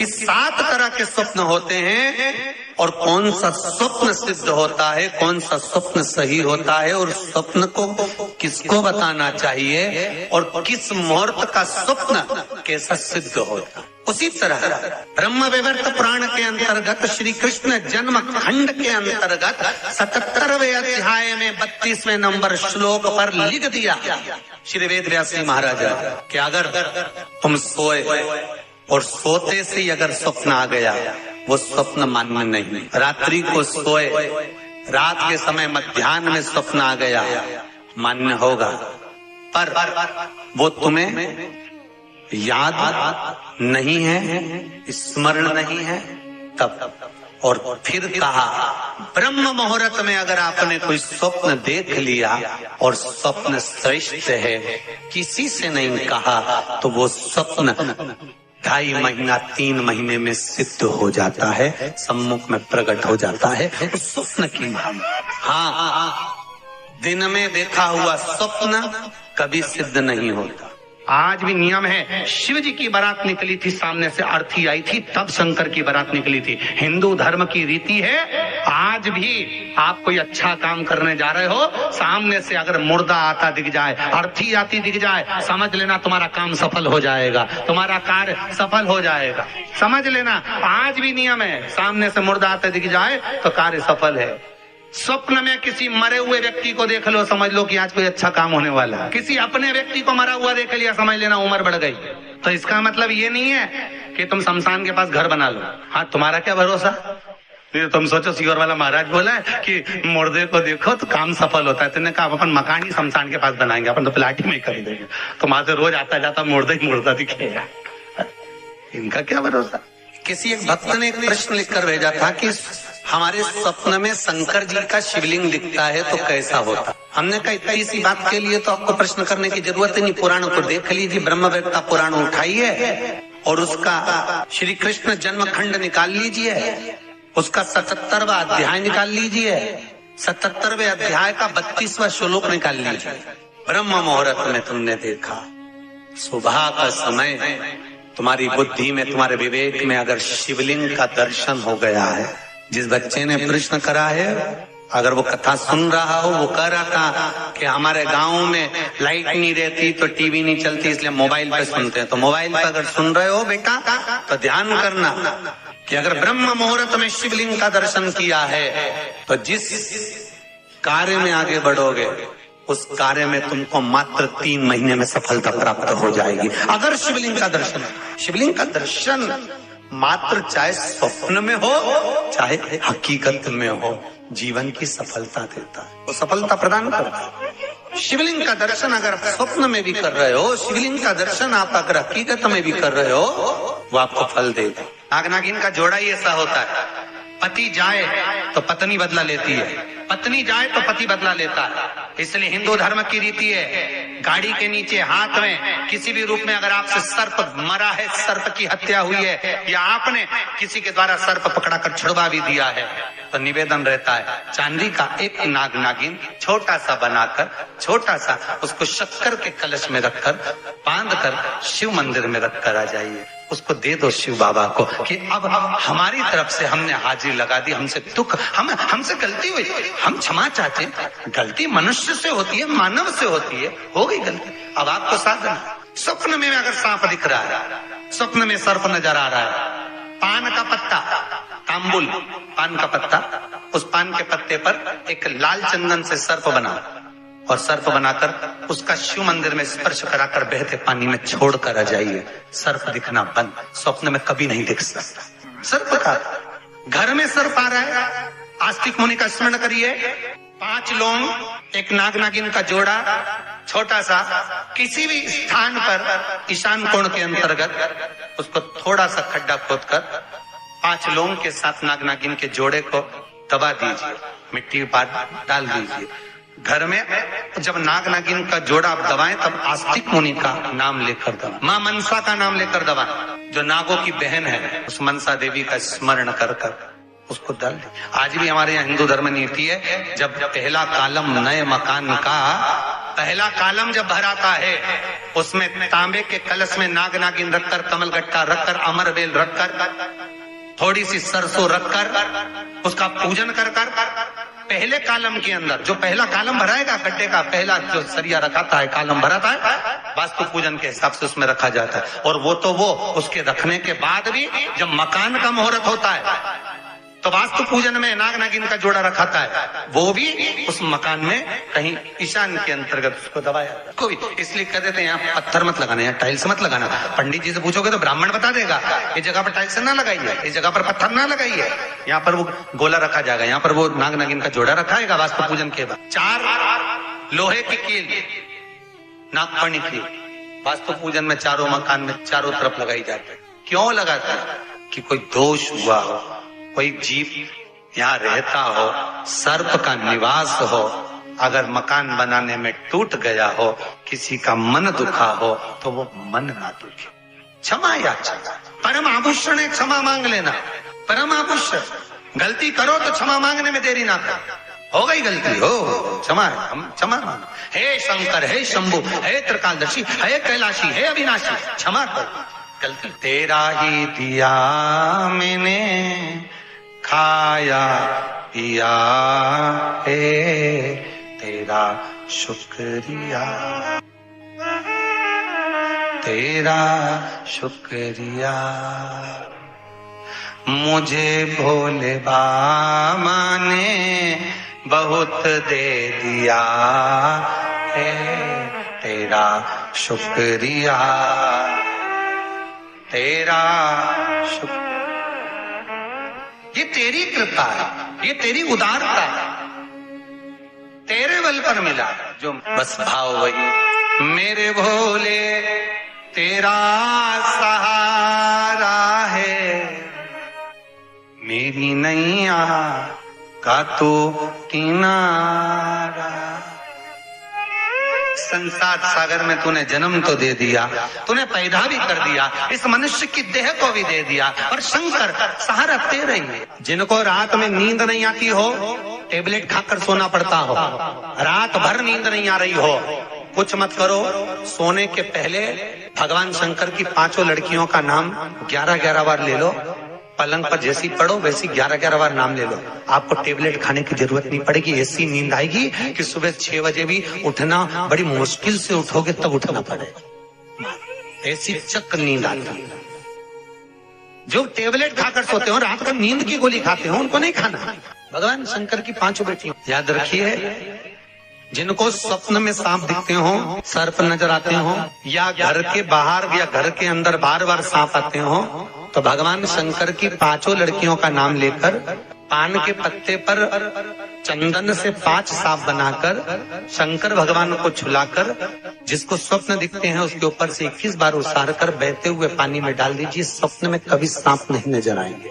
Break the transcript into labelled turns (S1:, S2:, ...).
S1: कि 7 तरह के स्वप्न होते हैं और कौन सा स्वप्न सिद्ध होता है, कौन सा स्वप्न सही होता है और स्वप्न को किसको बताना चाहिए और किस मुहूर्त का स्वप्न कैसा सिद्ध होता है। उसी तरह ब्रह्म वैवर्त पुराण के अंतर्गत श्री कृष्ण जन्म खंड के अंतर्गत 77वें अध्याय में 32वें नंबर श्लोक पर लिख दिया श्री वेद व्यास जी महाराज कि अगर तुम सोए और सोते से अगर स्वप्न आ गया वो स्वप्न मान्य नहीं। रात्रि को सोए, रात के समय मध्याह्न में स्वप्न आ गया मान्य होगा, पर वो तुम्हें याद नहीं है, स्मरण नहीं है तब। और फिर कहा ब्रह्म मुहूर्त में अगर आपने कोई स्वप्न देख लिया और स्वप्न श्रेष्ठ है, किसी से नहीं कहा, तो वो स्वप्न 2.5 महीना 3 महीने में सिद्ध हो जाता है, सम्मुख में प्रकट हो जाता है। उस स्वप्न की हाँ, दिन में देखा हुआ स्वप्न कभी सिद्ध नहीं होता। आज भी नियम है, शिव जी की बारात निकली थी, सामने से अर्थी आई थी, तब शंकर की बारात निकली थी। हिंदू धर्म की रीति है, आज भी आप कोई अच्छा काम करने जा रहे हो, सामने से अगर मुर्दा आता दिख जाए, अर्थी आती दिख जाए, समझ लेना तुम्हारा काम सफल हो जाएगा, तुम्हारा कार्य सफल हो जाएगा। समझ लेना, आज भी नियम है, सामने से मुर्दा आते दिख जाए तो कार्य सफल है। स्वप्न में किसी मरे हुए व्यक्ति को देख लो, समझ लो कि आज कोई अच्छा काम होने वाला है। किसी अपने व्यक्ति को मरा हुआ देख लिया, समझ लेना उम्र बढ़ गई। तो इसका मतलब ये नहीं है कि तुम शमशान के पास घर बना लो। हाँ, तुम्हारा क्या भरोसा, तुम सोचो सीहोर वाला महाराज बोला है कि मुर्दे को देखो तो काम सफल होता है, तुमने कहा अपन मकान ही शमशान के पास बनाएंगे, अपन तो प्लाट ही में कर देंगे, तो वहां से रोज आता जाता मुर्दा ही मुर्दा दिखेगा। इनका क्या भरोसा। किसी एक भक्त ने एक प्रश्न लिखकर भेजा था कि हमारे स्वप्न में शंकर जी का शिवलिंग दिखता है तो कैसा होता। हमने कहा इतनी सी बात के लिए तो आपको प्रश्न करने की जरूरत ही नहीं, पुराण को देख लीजिए, ब्रह्मवेद का पुराण उठाइए और उसका श्री कृष्ण जन्म खंड निकाल लीजिए, उसका 77वां अध्याय निकाल लीजिए, 77वें अध्याय का 32वां श्लोक निकाल लीजिए। ब्रह्म मुहूर्त में तुमने देखा, सुबह का समय, तुम्हारी बुद्धि में, तुम्हारे विवेक में अगर शिवलिंग का दर्शन हो गया है। जिस बच्चे ने प्रश्न करा है, अगर वो कथा सुन रहा हो, वो कह रहा था कि हमारे गांव में लाइट नहीं रहती तो टीवी नहीं चलती, इसलिए मोबाइल पे सुनते हैं। तो मोबाइल पे अगर सुन रहे हो बेटा तो ध्यान करना कि अगर ब्रह्म मुहूर्त में शिवलिंग का दर्शन किया है तो जिस कार्य में आगे बढ़ोगे उस कार्य में तुमको मात्र 3 महीने में सफलता प्राप्त हो जाएगी। अगर शिवलिंग का दर्शन मात्र चाहे स्वप्न में हो चाहे हकीकत में हो, जीवन की सफलता देता है, वो सफलता प्रदान करता है। शिवलिंग का दर्शन अगर आप स्वप्न में भी कर रहे हो, शिवलिंग का दर्शन आप अगर हकीकत में भी कर रहे हो, वो आपको फल देगा। नाग नागिन का जोड़ा ही ऐसा होता है, पति जाए तो पत्नी बदला लेती है, पत्नी जाए तो पति बदला लेता है। इसलिए हिंदू धर्म की रीति है, गाड़ी के नीचे हाथ में किसी भी रूप में अगर आपसे सर्प मरा है, सर्प की हत्या हुई है, या आपने किसी के द्वारा सर्प पकड़ा कर छुड़वा भी दिया है, तो निवेदन रहता है चांदी का एक नाग नागिन छोटा सा बनाकर, छोटा सा उसको शक्कर के कलश में रखकर बांध कर शिव मंदिर में रखकर आ जाइए, उसको दे दो शिव बाबा को कि अब हमारी तरफ से हमने हाजिरी लगा दी, हमसे दुख, हमसे गलती हुई, हम क्षमा चाहते। गलती मनुष्य से होती है, मानव से होती है, हो गई गलती, अब आपको साधन। स्वप्न में अगर सांप दिख रहा है, स्वप्न में सर्प नजर आ रहा है, पान का पत्ता, तांबुल पान का पत्ता, उस पान के पत्ते पर एक लाल चंदन से सर्प बना और सर्प बनाकर उसका शिव मंदिर में स्पर्श कराकर बहते पानी में छोड़कर आ जाइए, सर्प दिखना बंद, स्वप्न में कभी नहीं दिख सकता। सर्प का घर में सर्प आ रहा है, आस्तिक मुनि का स्मरण करिए, 5 लौंग, एक नाग नागिन का जोड़ा, छोटा सा, किसी भी स्थान पर ईशान कोण के अंतर्गत उसको थोड़ा सा खड्डा खोदकर 5 लौंग के साथ नाग नागिन के जोड़े को दबा दीजिए, मिट्टी डाल दीजिए। घर में जब नाग नागिन का जोड़ा आप दबाएं तब आस्तिक मुनि का नाम लेकर दबाएं, माँ मनसा का नाम लेकर दबाएं, जो नागों की बहन है, उस मनसा देवी का स्मरण कर कर उसको डाल दें। आज भी हमारे यहाँ हिंदू धर्म नीति है, जब पहला कालम नए मकान का पहला कालम जब भराता है उसमें तांबे के कलश में नाग नागिन रखकर, कमल गट्टा रखकर, अमरबेल रखकर, थोड़ी सी सरसों रखकर उसका पूजन कर पहले कालम के अंदर जो पहला कालम भराएगा, गड्ढे का पहला जो सरिया रखाता है, कालम भराता है, वास्तु पूजन के हिसाब से उसमें रखा जाता है। और वो तो वो उसके रखने के बाद भी जब मकान का मुहूर्त होता है तो वास्तु पूजन में नाग नागिन का जोड़ा रखाता है, वो भी उस मकान में कहीं ईशान के अंतर्गत उसको दबाया कोई। इसलिए कह देते हैं यहाँ पत्थर मत लगाना, यहाँ टाइल्स मत लगाना। पंडित जी से पूछोगे तो ब्राह्मण बता देगा इस जगह पर टाइल्स ना लगाइए, इस जगह पर पत्थर ना लगाइए, यहाँ पर वो गोला रखा जाएगा, यहाँ पर वो नाग नागिन का जोड़ा रखाएगा वास्तु पूजन के बाद। 4 लोहे की कील, नागफणी की वास्तु पूजन में चारों मकान में चारों तरफ लगाई जाती है। क्यों लगाता है? कि कोई दोष हुआ हो, कोई जीव यहाँ रहता हो, सर्प का निवास हो, अगर मकान बनाने में टूट गया हो, किसी का मन दुखा हो तो वो मन ना दुखे। क्षमा याचना, परम आभूषण है, क्षमा मांग लेना, परम आभूषण। गलती करो तो क्षमा मांगने में देरी ना कर। हो गई गलती, हो क्षमा है, हम क्षमा मांग। हे शंकर, हे शंभु, हे त्रिकालदर्शी, हे कैलाशी, हे अविनाशी, क्षमा कर गलती। तेरा ही दिया मैंने खाया पिया है, तेरा शुक्रिया, तेरा शुक्रिया। मुझे भोले बाबा ने बहुत दे दिया है, तेरा शुक्रिया, तेरा शुक्रिया। ये तेरी कृपा है, ये तेरी उदारता है, तेरे बल पर मिला जो बस भाव वही। मेरे भोले तेरा सहारा है, मेरी नैया का तो किनारा। संसार सागर में तूने जन्म तो दे दिया, तूने पैदा भी कर दिया, इस मनुष्य की देह को भी दे दिया, और शंकर सहारा तेरा ही है। जिनको रात में नींद नहीं आती हो, टेबलेट खाकर सोना पड़ता हो, रात भर नींद नहीं आ रही हो, कुछ मत करो, सोने के पहले भगवान शंकर की 5 लड़कियों का नाम 11-11 बार ले लो, पलंग पर जैसी पढ़ो वैसी 11-11 बार नाम ले लो। आपको टेबलेट खाने की जरूरत नहीं पड़ेगी, ऐसी नींद आएगी कि सुबह 6 बजे भी उठना बड़ी मुश्किल से उठोगे तब उठना पड़ेगा, ऐसी चक नींद आती है। जो टेबलेट खाकर सोते हो, रात को नींद की गोली खाते हो, उनको नहीं खाना। भगवान शंकर की 5 बेटियां याद रखिए, जिनको स्वप्न में सांप दिखते हो, सर्प नजर आते हो, या घर के बाहर या घर के अंदर बार-बार सांप आते हो, तो भगवान शंकर की 5 लड़कियों का नाम लेकर पान के पत्ते पर चंदन से 5 सांप बनाकर शंकर भगवान को छुलाकर, जिसको स्वप्न दिखते हैं उसके ऊपर से 21 बार उसार कर बहते हुए पानी में डाल दीजिए। स्वप्न में कभी सांप नहीं नजर आएंगे।